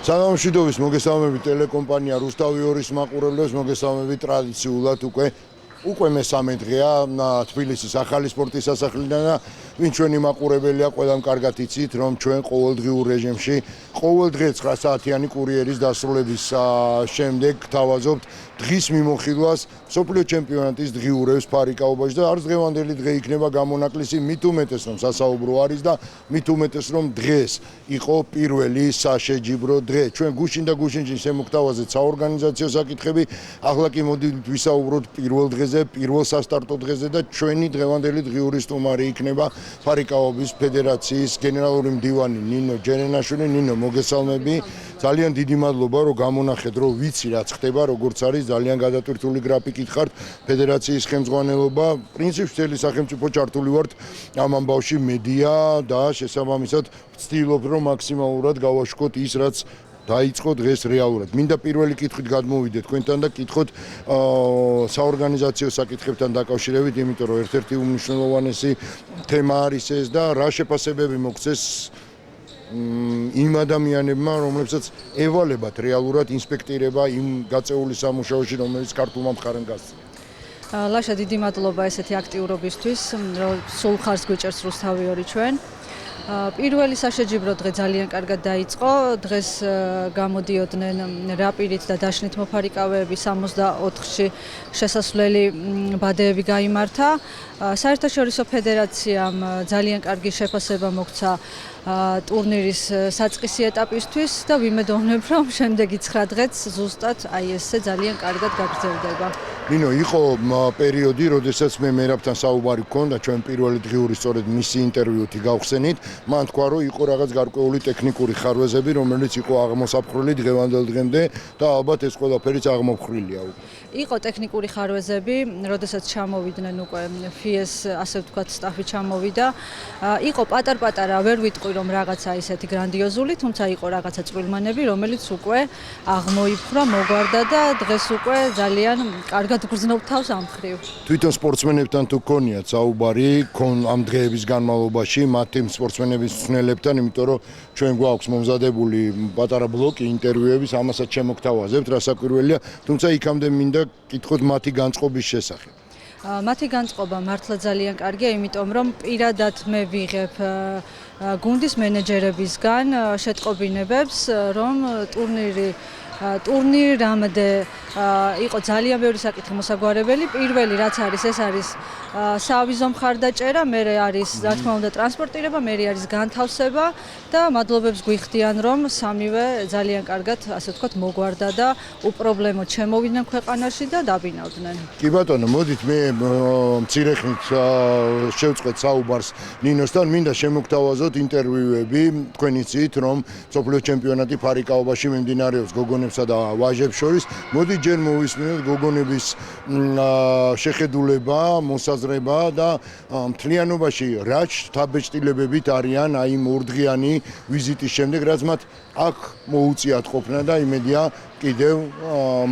საგამშვიდობის მოგესალმებით ტელეკომპანია რუსთავი 2-ის მაყურებლებს, მოგესალმებით ტრადიციულად უკვე მესამე დღეა თბილისის ახალი სპორტის სასახლიდან და ვინ ჩვენი მაყურებელია, ყველამ კარგად იცით, რომ ჩვენ ყოველდღიურ რეჟიმში ყოველ დღე 9 საათიანი კურიერის დასრულების შემდეგ გთავაზობთ დღის მიმოხილვას მსოფლიო ჩემპიონატის დღიურებს ფარიკაობაში და არც დღევანდელი დღე იქნება გამონაკლისი, მით უმეტეს რომ სასაუბრო არის და მით უმეტეს რომ დღეს იყო პირველი საშეჯიბრო დღე. ჩვენ გუშინ და გუშინში შემოგთავაზეთ საორგანიზაციო საკითხები, ახლა კი მოდით ვისაუბროთ პირველ დღეზე, პირველ სასტარტო დღეზე და ჩვენი დღევანდელი დღიური სტუმარი იქნება ფარიკაობის ფედერაციის გენერალური მდივანი ნინო ჯერენაშვილი. ნინო, მოგესალმები. ძალიან დიდი მადლობა რომ გამონახეთ, რომ ვიცი რაც ხდება, როგორც არის ძალიან გადატვირთული გრაფიკით ხართ ფედერაციის ხელმძღვანელობა. პრინციპში მთელი სახელმწიფო ჩართული ვართ ამ ამბავში მედია და შესაბამისად ვცდილობ რომ მაქსიმალურად გავაშკოთ ის რაც დაიწყო დღეს რეალურად. მინდა პირველი კითხვით გადმოვიდე თქვენთან და კითხოთ საორგანიზაციო საკითხებთან დაკავშირებით, იმიტომ რომ ერთ-ერთი უმნიშვნელოვანესი თემა არის ეს და რა შეფასებები მოგცეს იმ ადამიანებმა, რომლებსაც ევალებათ რეალურად ინსპექტირება იმ გაწეული სამუშაოში, რომელიც ქართულმა მხარემ გასწია. ლაშა, დიდი მადლობა ესეთი აქტიურობისთვის, რომ სულ ხარს გვიჭერს რუსთავი 2 ჩვენ. პირველი საშეჯიბრო დღე ძალიან კარგად დაიწყო. დღეს გამოდიოდნენ რაპირით და დაშნით მოფარიკავეები 64-ში შესასვლელი ბადეები გაიმართა. საერთაშორისო ფედერაციამ ძალიან კარგი შეფასება მოგცა ტურნირის საწყისი ეტაპისთვის და ვიმედოვნებ რომ შემდეგი 9 დღეც ზუსტად აი ესე ძალიან კარგად გაგრძელდება. ნინო, იყო პერიოდი, როდესაც მე მერაბთან საუბარი გქონდა, ჩვენ პირველი დღიური სწორედ მისი ინტერვიუთი გავხსენით. მან თქვა, რომ იყო რაღაც გარკვეული ტექნიკური ხარვეზები, რომელიც იყო აღმოსაფხრილი დღევანდელ დღემდე და ალბათ ეს ყველაფერიც აღმოფხრილია უკვე. იყო ტექნიკური ხარვეზები, როდესაც ჩამოვიდნენ უკვე FIE-ს, ასე ვთქვათ, სტაფი ჩამოვიდა. იყო პატარ-პატარა, ვერ ვიტყვი რომ რაღაცა ისეთი გრანდიოზული, თუმცა იყო რაღაცა წვრილმანები, რომელიც უკვე აღმოიფხვრა, მოგვარდა და დღეს უკვე ძალიან კარგად გრძნობ თავს ამ მხრივ. თვითონ სპორტსმენებთან თუ გქონიათ საუბარი ამ დღეების განმავლობაში, მათი სპორტსმენების მწვრთნელებთან, იმიტომ რომ ჩვენ გვაქვს მომზადებული პატარა ბლოკი ინტერვიუების, ამასაც შემოგთავაზებთ, რასაკვირველია, თუმცა იქამდე მინდა კითხოთ მათი განწყობის შესახებ. მათი განწყობა მართლა ძალიან კარგია, იმიტომ რომ პირადად მე ვიღებ გუნდის მენეჯერებისგან შეტყობინებებს, რომ ტურნირამდე იყო ძალიან ბევრი საკითხი მოსაგვარებელი. პირველი რაც არის, ეს არის საავიზო მხარდაჭერა, მერე არის რა თქმა უნდა ტრანსპორტირება, მერე არის განთავსება და მადლობებს გვიხდიან რომ სამივე ძალიან კარგად, ასე ვთქვათ, მოგვარდა და უპრობლემოდ შემოვიდნენ ქვეყანაში და დაბინავდნენ. კი ბატონო, მოდით მე მცირე ხნით შევწყვეთ საუბარს ნინოსთან, მინდა შემოგთავაზოთ ინტერვიუები, თქვენ იცით რომ მსოფლიო ჩემპიონატი ფარიკაობაში მიმდინარეობს გოგონებსა და ვაჟებს შორის. მოდი ჯერ მოვისმინოთ გოგონების შეხედულება, მოსაზრება და მთლიანობაში რა შთაბეჭდილებებით არიან აი იმ ორდღიანი ვიზიტის შემდეგ, რაც მათ აქ მოუწიათ ყოფნა და იმედია კიდევ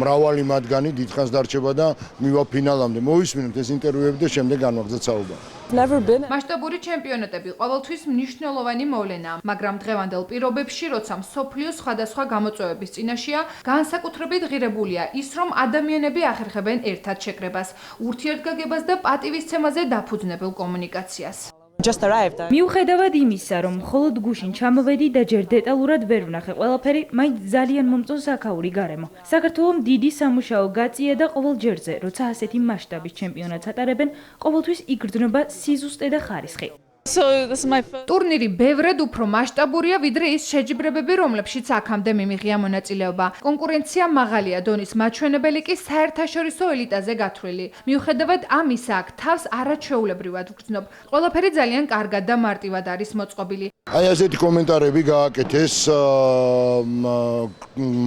მრავალი მათგანი დიდხანს დარჩება და მივა ფინალამდე. მოვისმინოთ ეს ინტერვიუები და შემდეგ განვაგრძელოთ საუბარი. მასშტაბური ჩემპიონატები ყოველთვის მნიშვნელოვანი მოვლენაა, მაგრამ დღევანდელ პირობებში, როცა მსოფლიო სხვადასხვა გამოწვევების წინაშეა, განსაკუთრებით ღირებულია ის, რომ ადამიანები ახერხებენ ერთად შეკრებას, ურთიერთგაგებას და პატივისცემაზე დაფუძნებელ კომუნიკაციას. მიუხედავად იმისა, რომ მხოლოდ გუშინ ჩამოვედი და ჯერ დეტალურად ვერ ვნახე ყველაფერი, მაინც ძალიან მომწონს აქაური გარემო. საქართველომ დიდი სამუშაო გაწია და ყოველ ჯერზე, როცა ასეთი მასშტაბის ჩემპიონატს ატარებენ, ყოველთვის იგრძნობა სიზუსტე და ხარისხი. ტურნირი ბევრად უფრო მასშტაბურია, ვიდრე ის შეჯიბრებები, რომლებშიც აქამდე მიმიღია მონაწილეობა. კონკურენცია მაღალია დონის, მაჩვენებელი კი საერთაშორისო ელიტაზე გათვლილი. მიუხედავად ამისა, აქ თავს არაჩვეულებრივად ვგრძნობ. ყველაფერი ძალიან კარგად და მარტივად არის მოწყობილი. აი ასეთი კომენტარები გააკეთეს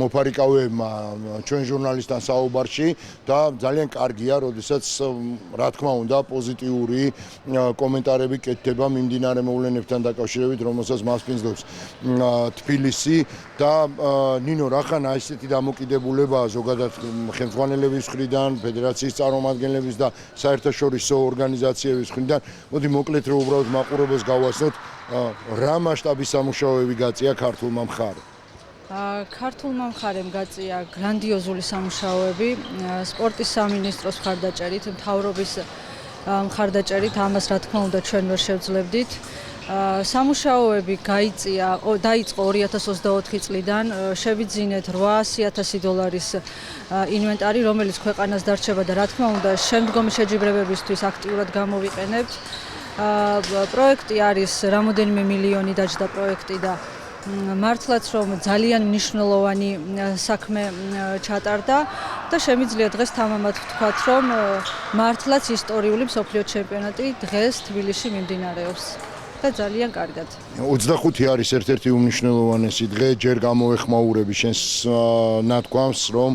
მოფარიკავეებმა ჩვენ ჟურნალისტთან საუბარში და ძალიან კარგია, როდესაც რა თქმა უნდა პოზიტიური კომენტარები კეთდება მიმდინარე მოვლენებთან დაკავშირებით, რომელსაც მასპინძლობს თბილისი და ნინო, რახან ასეთი დამოკიდებულებაა ზოგადად ხელმძღვანელების მხრიდან, ფედერაციის წარმომადგენლების და საერთაშორისო ორგანიზაციების მხრიდან. მოდი მოკლედ რომ უბრალოდ მაყურებელს გავაცნოთ, რა მასშტაბის სამუშაოები გაწია ქართულმა მხარემ? ქართულმა მხარემ გაწია გრანდიოზული სამუშაოები სპორტის სამინისტროს მხარდაჭერით, მთავრობის მხარდაჭერით, ამას რა თქმა უნდა ჩვენ ვერ შევძლებდით. სამუშაოები დაიწყო 2024 წლიდან, შევიძინეთ $800,000 ინვენტარი, რომელიც ქვეყანას დარჩება და რა თქმა უნდა შემდგომი შეჯიბრებებისთვის აქტიურად გამოვიყენებთ. პროექტი არის რამოდენიმე მილიონი დაჯდა პროექტი და მართლაც რომ ძალიან მნიშვნელოვანი საქმე ჩატარდა და შემიძლია დღეს თამამად ვთქვათ, რომ მართლაც ისტორიული მსოფლიო ჩემპიონატი დღეს თბილისში მიმდინარეობს და ძალიან კარგად. 25 არის ერთ-ერთი უმნიშვნელოვანესი დღე, ჯერ გამოეხმაურები შენს ნათქვამს, რომ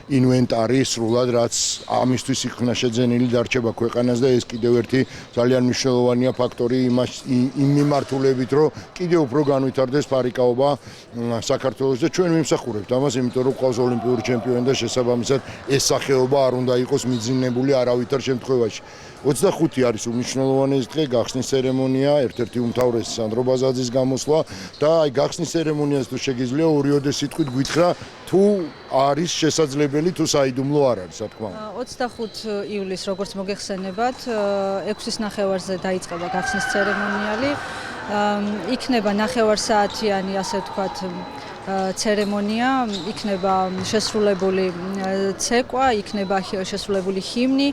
ინვენტარი სრულად რაც ამისთვის იქნა შეძენილი დარჩება ქვეყანას და ეს კიდევ ერთი ძალიან მნიშვნელოვანია ფაქტორი იმ მიმართულებით, რომ კიდევ უფრო განვითარდეს ფარიკაობა საქართველოს და ჩვენ ვიმსახურებთ ამას, იმიტომ რომ ყავს ოლიმპიური ჩემპიონი და შესაბამისად ეს სახეობა არ უნდა იყოს მიძინებული არავითარ შემთხვევაში. 25 არის უმნიშვნელოვანესი დღე, გახსნის ცერემონია, ერთ-ერთი უმთავრესი სანდრო ბაზაძის გამოსვლა და აი გახსნის ცერემონიას თუ შეგიძლია ორიოდე სიტყვით გითხრა თუ არის შესაძლებელი თუ საიდუმლო არ არის, რა თქმა უნდა. 25 ივლისს როგორც მოგეხსენებათ, 6-ის ნახევარზე დაიწყება გახსნის ცერემონიალი. იქნება ნახევარსაათიანი, ასე ვთქვათ, ცერემონია, იქნება შესრულებული ცეკვა, იქნება შესრულებული ჰიმნი,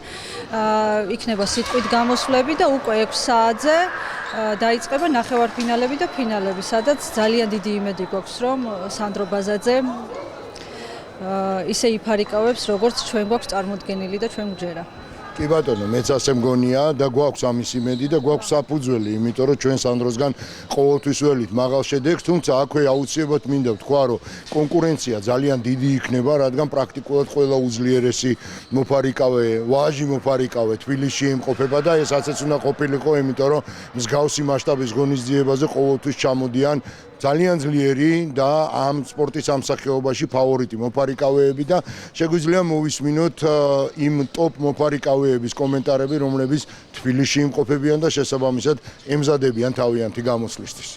იქნება სიტყვით გამოსვლები და უკვე 6 საათზე დაიწყება ნახევარფინალები და ფინალები, სადაც ძალიან დიდი იმედი გვაქვს, რომ სანდრო ბაზაძე ისე იფარიკავებს, როგორც ჩვენ გვაქვს წარმოდგენილი და ჩვენ გვჯერა. კი ბატონო, მეც ასე მგონია და გვაქვს ამის იმედი და გვაქვს საფუძველი, იმიტომ რომ ჩვენ სანდროსგან ყოველთვის ველით მაღალ შედეგს, თუმცა აქვე აუცილებლად მინდა ვთქვა, რომ კონკურენცია ძალიან დიდი იქნება, რადგან პრაქტიკულად ყველა უძლიერესი მოფარიკავე, ვაჟი მოფარიკავე თბილისში იმყოფება და ეს ასეც უნდა ყოფილიყო, იმიტომ რომ მსგავსი მასშტაბის ღონისძიებაზე ყოველთვის ჩამოდიან ძალიან ძლიერი და ამ სპორტის ამსახეობაში ფავორიტი მოფარიკავეები და შეგვიძლია მოვისმინოთ იმ ტოპ მოფარიკავეების კომენტარები, რომლებიც თბილისში იმყოფებიან და შესაბამისად ემზადებიან თავიანთი გამოსვლისთვის.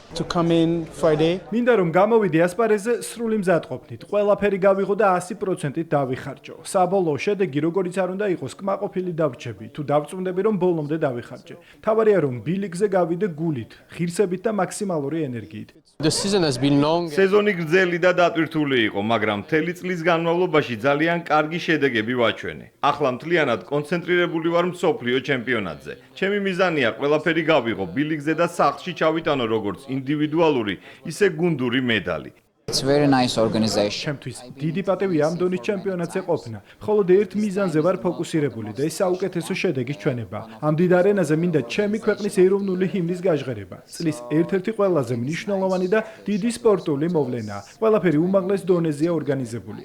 მინდა რომ გამოვიდე ასპარეზზე სრული მზადყოფნით. ყველაფერი გავიღო და 100%-ით დავიხარჯო. საბოლოო შედეგი როგორიც არ უნდა იყოს, კმაყოფილი დავრჩები. თუ დავწუნდები რომ ბოლომდე დავიხარჯე. თავარია რომ ბილიკზე გავიდე გულით, ღირსებით და მაქსიმალური ენერგიით. სეზონი გრძელი და დატვირთული იყო, მაგრამ მთელი წლის განმავლობაში ძალიან კარგი შედეგები ვაჩვენე. ახლა მთლიანად კონცენტრირებული ვარ მსოფლიო ჩემპიონატზე. ჩემი მიზანია ყველაფერი გავიღო, ბილიკზე და სახლში ჩავიტანო როგორც ინდივიდუალური, ისე გუნდური медали. It's very nice organization. ჩემთვის დიდი პატივია ამ დონის ჩემპიონატზე ყოფნა. მხოლოდ ერთ მიზანზე ვარ ფოკუსირებული და ეს საუკეთესო შედეგის ჩვენება. ამ დიდ არენაზე მინდა ჩემი ქვეყნის ეროვნული ჰიმნის გაჟღერება. წლის ერთ-ერთი ყველაზე მნიშვნელოვანი და დიდი სპორტული მოვლენაა. ყველაფერი უმაღლეს დონეზეა ორგანიზებული.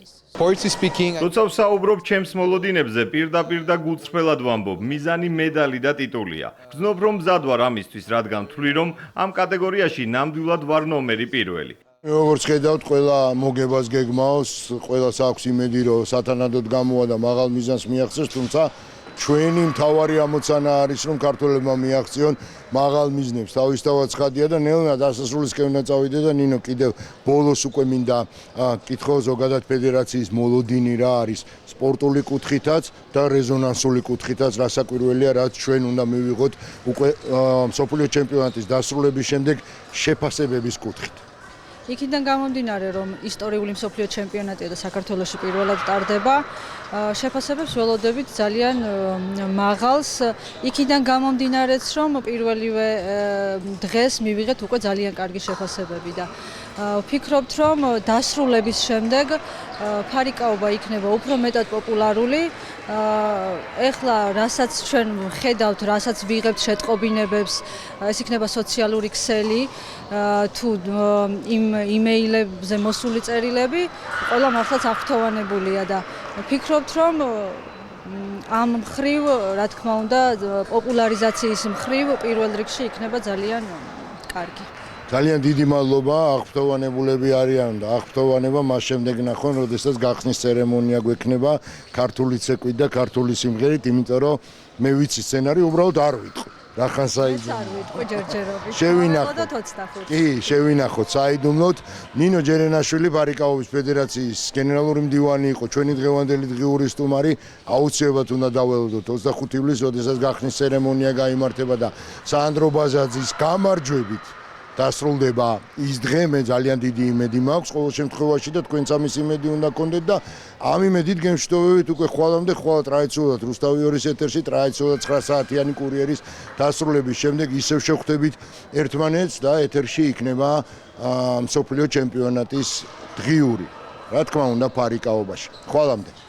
როცა ვსაუბრობ ჩემს მოლოდინებზე, პირდაპირ და გულწრფელად ვამბობ, მიზანი медали და ტიტულია. გრძნობ რომ მზად ვარ ამისთვის, რადგან ვთვლი რომ ამ კატეგორიაში ნამდვილად ვარ ნომერი პირველი. როგორც ხედავთ, ყველა მოგებას გეგმავს, ყველას აქვს იმედი, რომ სათანადოდ გამოვა და მაღალ მიზანს მიაღწევს, თუმცა ჩვენი მთავარი ამოცანა არის, რომ ქართველებმა მიაღწიონ მაღალ მიზნებს. თავისთავად ცხადია და ნელა დასასრულისკენ უნდა წავიდე და ნინო კიდევ ბოლოს უკვე მინდა კითხო ზოგადად ფედერაციის მოლოდინი რა არის სპორტული კუთხითაც და რეზონანსული კუთხითაც, რასაკვირველია, რაც ჩვენ უნდა მივიღოთ უკვე მსოფლიო ჩემპიონატის დასრულების შემდეგ შეფასებების კუთხით. იქიდან გამომდინარე, რომ ისტორიული მსოფლიო ჩემპიონატია და საქართველოში პირველად ტარდება, შეფასებებს ველოდებით ძალიან მაღალს. იქიდან გამომდინარეც, რომ პირველივე დღეს მივიღეთ უკვე ძალიან კარგი შეფასებები და ვფიქრობთ, რომ დასრულების შემდეგ ფარიკაობა იქნება უფრო მეტად პოპულარული. ეხლა რასაც ჩვენ ხედავთ, რასაც ვიღებთ შეტყობინებებს, ეს იქნება სოციალური ქსელი თუ იმეილებზე მოსული წერილები, ყველა მართლაც აღფრთოვანებულია და ვფიქრობთ, რომ ამ მხრივ, რა თქმა უნდა, პოპულარიზაციის მხრივ პირველ რიგში იქნება ძალიან კარგი. ძალიან დიდი მადლობა, აღფრთოვანებულები არიან და აღფრთოვანება მას შემდეგ ნახონ, როდესაც გახსნის ცერემონია გვექნება ქართული ცეკვით და ქართული სიმღერით, იმიტომ რომ მე ვიცი სცენარი უბრალოდ არ ვიტყვი. რახან ეს საიდუმლო. არ ვიტყვი ჯერჯერობით. შევინახოთ. და 25. კი, შევინახოთ საიდუმლოდ. ნინო ჯერენაშვილი ბარიკაობის ფედერაციის გენერალური მდივანი იყო, ჩვენი დღევანდელი დღიური სტუმარი. აუცილებლად უნდა დაველოდოთ 25 ივლისს, როდესაც გახსნის ცერემონია გაიმართება და საანდრო ბაზაძის გამარჯვებით დასრულდება ის დღე. მე ძალიან დიდი იმედი მაქვს ყოველ შემთხვევაში და თქვენც ამის იმედი უნდა გქონდეთ და ამ იმედით გემშვიდობებით უკვე ხვალამდე ხვალ ტრადიციულად რუსთავი 2-ის ეთერში ტრადიციულად 9 საათიანი კურიერის დასრულების შემდეგ ისევ შევხვდებით ერთმანეთს და ეთერში იქნება მსოფლიო ჩემპიონატის დღიური. რა თქმა უნდა ფარიკაობაში. ხვალამდე